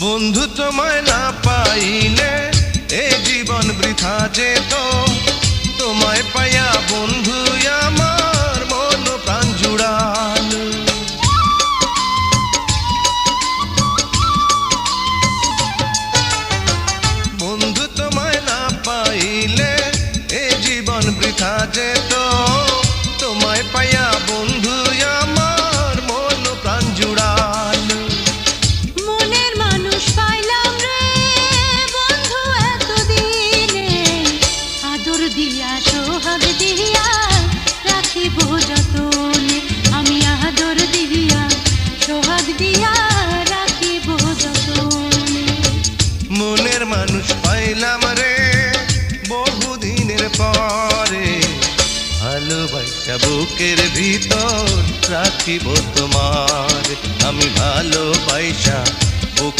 বন্ধু তোমায় না পাইলে এ জীবন বৃথা যেত, তোমায় পাইয়া বন্ধু আমার মন প্রাণ জুড়াল। বন্ধু তোমায় না পাইলে এ জীবন বৃথা যেত, তোমায় পাইয়া বন্ধু আমার মন প্রাণ জুড়াল। মনের মানুষ পাইলাম রে বন্ধু এতদিনে, আদর দিয়া সোহাগ দিয়া রাখিব যতনে, আমি আদর দিয়া সোহাগ দিয়া রাখিব যতনে। মনের মানুষ পাইলাম রে বহুদিনের পরে, ভালোবাসা বুকের ভিতর রাখিব তোমার, আমি ভালোবাসা বুক